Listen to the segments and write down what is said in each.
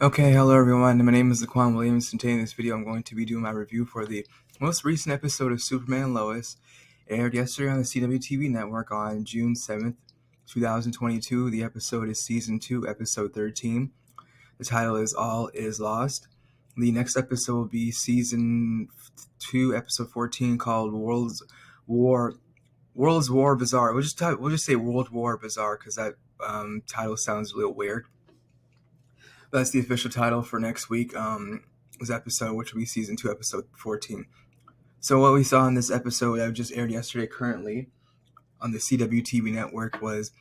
Okay, hello everyone. My name is Laquan Williams, and today in this video I'm going to be doing my review for the most recent episode of Superman&Lois. It aired yesterday on the CW network on June 7th, 2022. The episode is Season 2, Episode 13. The title is All Is Lost. The next episode will be Season 2, Episode 14, called War Bazaar. We'll just say World War Bazaar because that title sounds a little weird. That's the official title for next week's episode, which will be Season 2, Episode 14. So what we saw in this episode that just aired yesterday currently on the CW network was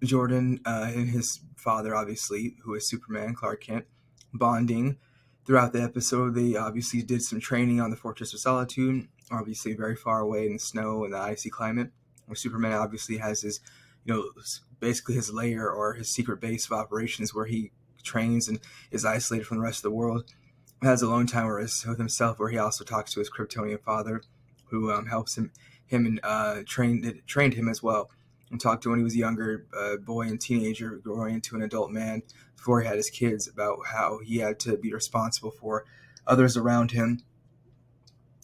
Jordan and his father, obviously, who is Superman, Clark Kent, bonding. Throughout the episode, they obviously did some training on the Fortress of Solitude, obviously very far away in the snow and the icy climate, where Superman obviously has his, basically his lair or his secret base of operations where he trains and is isolated from the rest of the world. Has alone time with himself, where he also talks to his Kryptonian father, who helps him and trained him as well, and talked to when he was a younger boy and teenager, growing into an adult man before he had his kids, about how he had to be responsible for others around him,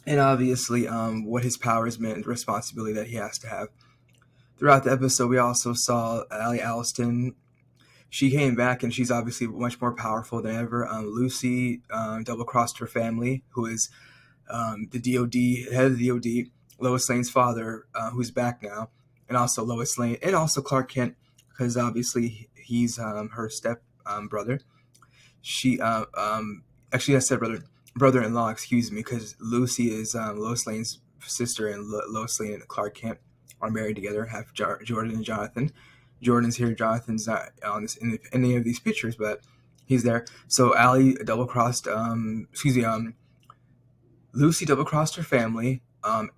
and obviously what his powers meant, the responsibility that he has to have. Throughout the episode, we also saw Allie Alston. She came back, and she's obviously much more powerful than ever. Lucy double-crossed her family, who is the DOD, head of the DOD, Lois Lane's father, who's back now, and also Lois Lane, and also Clark Kent, because obviously he's her step brother. She actually I said brother-in-law, excuse me, because Lucy is Lois Lane's sister, and Lois Lane and Clark Kent are married together, have Jordan and Jonathan. Jordan's here. Jonathan's not on this in any of these pictures, but he's there. So Allie double-crossed. Lucy double-crossed her family.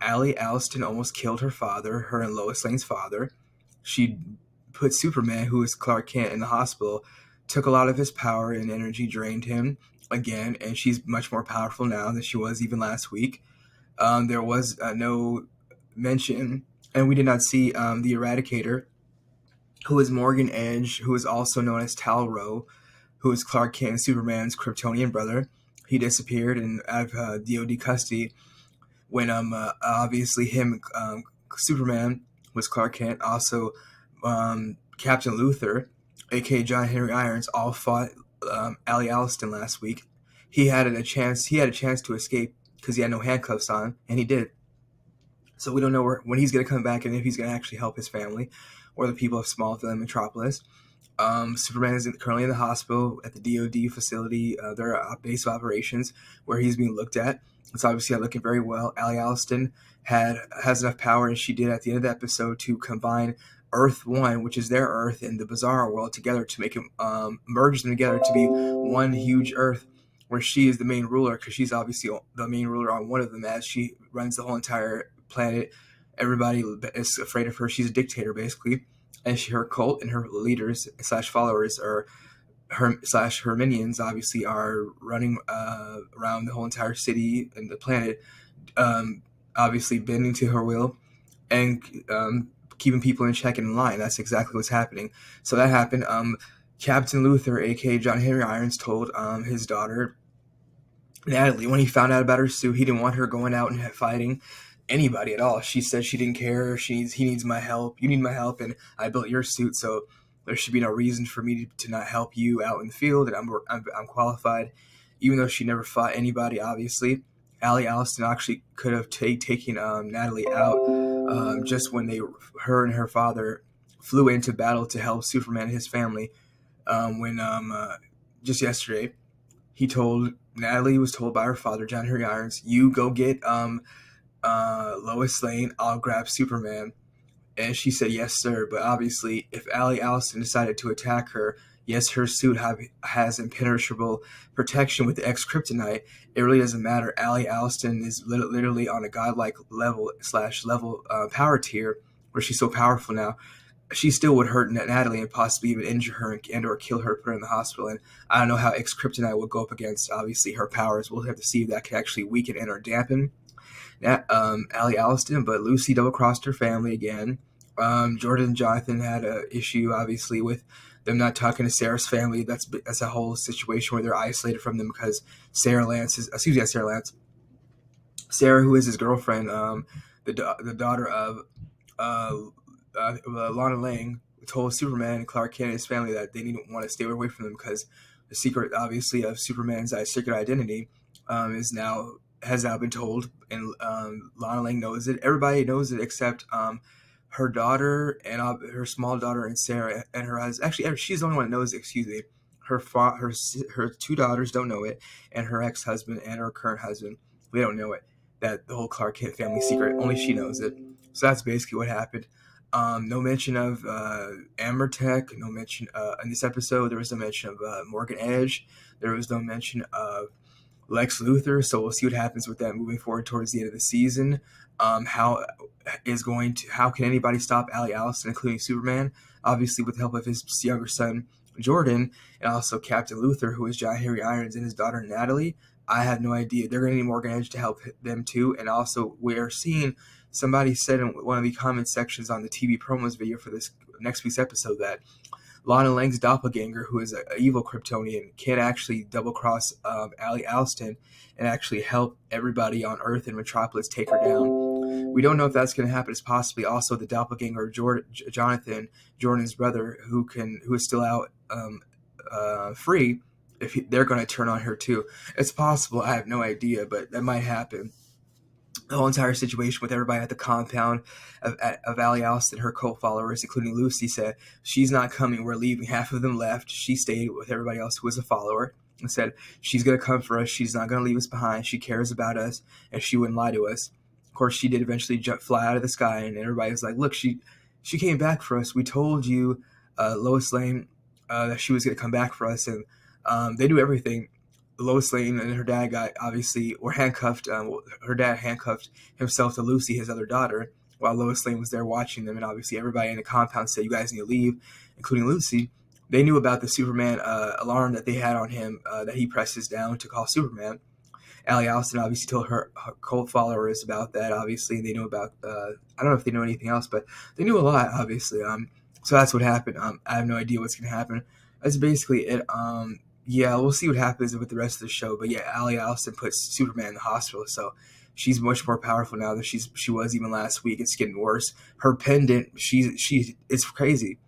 Allie Alston almost killed her father, her and Lois Lane's father. She put Superman, who is Clark Kent, in the hospital. Took a lot of his power and energy, drained him again, and she's much more powerful now than she was even last week. There was no mention, and we did not see the Eradicator, who is Morgan Edge, who is also known as Tal-Rho, who is Clark Kent and Superman's Kryptonian brother. He disappeared and out of DOD custody when obviously Superman was Clark Kent. Also, Captain Luthor, aka John Henry Irons, all fought Allie Alston last week. He had a chance to escape because he had no handcuffs on, and he did. So we don't know when he's going to come back and if he's going to actually help his family or the people of Smallville and Metropolis. Superman is currently in the hospital at the DOD facility, their base of operations, where he's being looked at. It's obviously not looking very well. Allie Alston has enough power, as she did at the end of the episode, to combine Earth 1, which is their Earth, and the Bizarro world together to make them merge them together to be one huge Earth, where she is the main ruler, because she's obviously the main ruler on one of them, as she runs the whole entire planet. Everybody is afraid of her. She's a dictator, basically, and her cult and her leaders / followers are her minions, obviously, are running around the whole entire city and the planet, obviously bending to her will and keeping people in check and in line. That's exactly what's happening. So that happened. Captain Luthor, aka John Henry Irons, told his daughter Natalie, when he found out about her suit, he didn't want her going out and fighting anybody at all. She said she didn't care. He needs my help. You need my help, and I built your suit, so there should be no reason for me to not help you out in the field, and I'm qualified. Even though she never fought anybody, obviously, Allie Alston actually could have taken Natalie out just when her and her father flew into battle to help Superman and his family. When just yesterday, Natalie was told by her father, John Henry Irons, "You go get Lois Lane, I'll grab Superman." And she said, "Yes, sir." But obviously, if Allie Alston decided to attack her, yes, her suit has impenetrable protection with the X-Kryptonite. It really doesn't matter. Allie Alston is literally on a godlike level / power tier, where she's so powerful now. She still would hurt Natalie and possibly even injure her and or kill her, put her in the hospital. And I don't know how X-Kryptonite will go up against, obviously, her powers. We'll have to see if that can actually weaken and or dampen Allie Alston. But Lucy double-crossed her family again. Jordan and Jonathan had an issue, obviously, with them not talking to Sarah's family. That's a whole situation where they're isolated from them because Sarah Lance, Sarah, who is his girlfriend, the daughter of uh, Lana Lang, told Superman and Clark Kent and his family that they didn't want to stay away from them because the secret, obviously, of Superman's secret identity is now has now been told, and Lana Lang knows it. Everybody knows it except her daughter and her small daughter and Sarah and her husband. Actually, she's the only one that knows it. Excuse me. Her two daughters don't know it, and her ex-husband and her current husband, they don't know it. That the whole Clark Kent family secret, only she knows it. So that's basically what happened. No mention of Amertech. No mention in this episode. There was no mention of Morgan Edge. There was no mention of Lex Luthor. So we'll see what happens with that moving forward towards the end of the season. How can anybody stop Ali Allison, including Superman? Obviously, with the help of his younger son Jordan, and also Captain Luthor, who is John Henry Irons, and his daughter Natalie. I have no idea. They're going to need Morgan Edge to help them too. And also, we're seeing somebody said in one of the comment sections on the TV promos video for this next week's episode that Lana Lang's doppelganger, who is an evil Kryptonian, can actually double cross Ali Alston and actually help everybody on Earth and Metropolis take her down. We don't know if that's going to happen. It's possibly also the doppelganger of Jonathan, Jordan's brother, who is still out free. If they're going to turn on her too, it's possible. I have no idea, but that might happen. The whole entire situation with everybody at the compound of Ali Alston, her cult followers, including Lucy, said she's not coming. We're leaving. Half of them left. She stayed with everybody else who was a follower and said she's going to come for us. She's not going to leave us behind. She cares about us, and she wouldn't lie to us. Of course, she did eventually fly out of the sky, and everybody was like, "Look, she came back for us. We told you, Lois Lane, that she was going to come back for us." And they do everything. Lois Lane and her dad were handcuffed. Her dad handcuffed himself to Lucy, his other daughter, while Lois Lane was there watching them. And obviously everybody in the compound said, "You guys need to leave," including Lucy. They knew about the Superman alarm that they had on him that he presses down to call Superman. Ali Alston obviously told her cult followers about that, obviously. And they knew about, I don't know if they know anything else, but they knew a lot, obviously. So that's what happened. I have no idea what's going to happen. That's basically it. Yeah, we'll see what happens with the rest of the show. But yeah, Ali Alston puts Superman in the hospital, so she's much more powerful now than she was even last week. It's getting worse. Her pendant, it's crazy.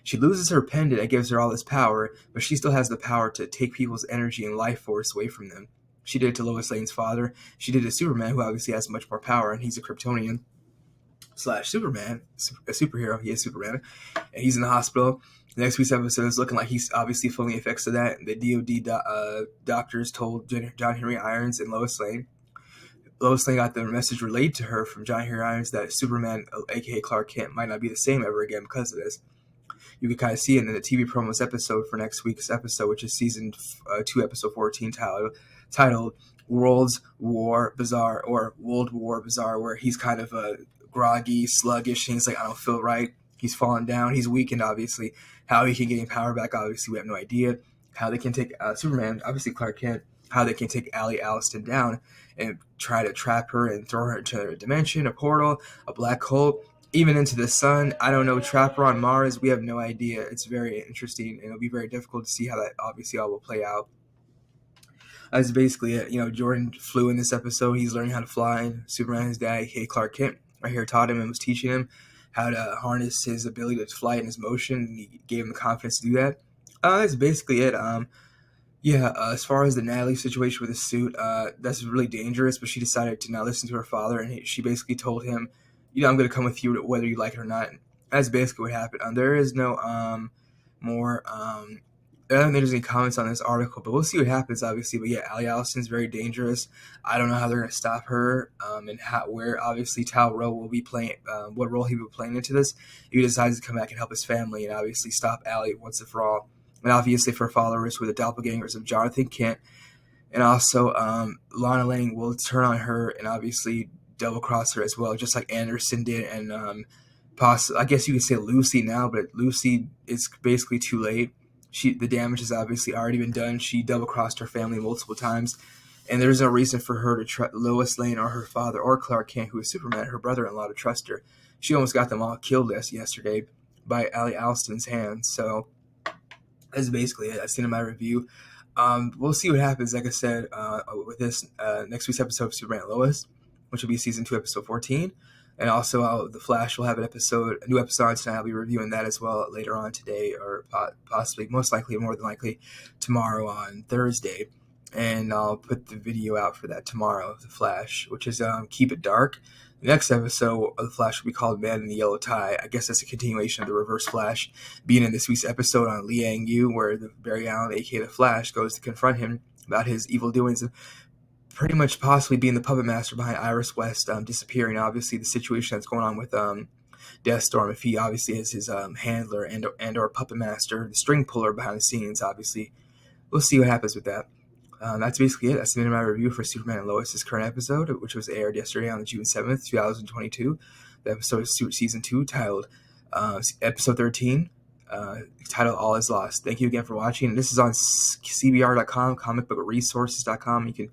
She loses her pendant that gives her all this power, but she still has the power to take people's energy and life force away from them. She did it to Lois Lane's father. She did it to Superman, who obviously has much more power, and he's a Kryptonian / Superman, a superhero. He is Superman, and he's in the hospital. Next week's episode is looking like he's obviously feeling the effects of that. The DOD doctors told John Henry Irons and Lois Lane. Lois Lane got the message relayed to her from John Henry Irons that Superman, a.k.a. Clark Kent, might not be the same ever again because of this. You can kind of see it in the TV promos episode for next week's episode, which is season 2, episode 14, titled World War Bizarre, where he's kind of groggy, sluggish, and he's like, "I don't feel right." He's fallen down. He's weakened, obviously. How he can gain power back, obviously, we have no idea. How they can take Superman, obviously Clark Kent, how they can take Ali Alston down and try to trap her and throw her into a dimension, a portal, a black hole, even into the sun. I don't know. Trap her on Mars. We have no idea. It's very interesting, and it'll be very difficult to see how that obviously all will play out. That's basically it. Jordan flew in this episode. He's learning how to fly. Superman, his dad, aka Clark Kent, right here taught him and was teaching him how to harness his ability to fly in his motion, and he gave him the confidence to do that. That's basically it. As far as the Natalie situation with the suit, that's really dangerous, but she decided to not listen to her father, and she basically told him, "I'm going to come with you whether you like it or not." That's basically what happened. There is no more I don't think there's any comments on this article, but we'll see what happens, obviously. But yeah, Ali Allison's very dangerous. I don't know how they're going to stop her, and where obviously Tal Rowe will be playing, what role he will be playing into this. If he decides to come back and help his family and obviously stop Ali once and for all. And obviously for followers who are the doppelgangers of Jonathan Kent. And also Lana Lang will turn on her and obviously double cross her as well, just like Anderson did. And I guess you could say Lucy now, but Lucy is basically too late. The damage has obviously already been done. She double-crossed her family multiple times, and there's no reason for her to Lois Lane or her father or Clark Kent, who is Superman, her brother-in-law, to trust her. She almost got them all killed yesterday by Ali Alston's hands. So That's basically it. That's the end of my review. We'll see what happens, like I said, with this next week's episode of Superman and Lois, which will be season 2, episode 14. And also, The Flash will have a new episode on tonight. I'll be reviewing that as well later on today, or possibly, most likely, more than likely, tomorrow on Thursday. And I'll put the video out for that tomorrow of The Flash, which is Keep It Dark. The next episode of The Flash will be called Man in the Yellow Tie. I guess that's a continuation of the Reverse Flash being in this week's episode on Liang Yu, where the Barry Allen, aka The Flash, goes to confront him about his evil doings and pretty much possibly being the puppet master behind Iris West disappearing. Obviously, the situation that's going on with Deathstorm, if he obviously is his handler and or puppet master, the string puller behind the scenes, obviously. We'll see what happens with that. That's basically it. That's the end of my review for Superman and Lois' current episode, which was aired yesterday on June 7th, 2022. The episode is Season 2, titled Episode 13, titled All Is Lost. Thank you again for watching. And this is on CBR.com, comicbookresources.com. You can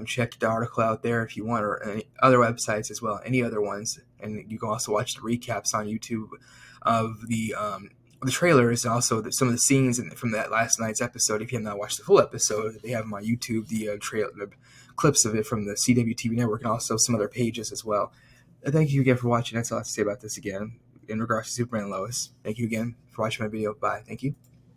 check the article out there if you want, or any other websites as well, any other ones. And you can also watch the recaps on YouTube of the trailers, and also some of the scenes from that last night's episode. If you have not watched the full episode, they have them on YouTube, the clips of it from the CWTV network, and also some other pages as well. Thank you again for watching. That's all I have to say about this again in regards to Superman and Lois. Thank you again for watching my video. Bye. Thank you.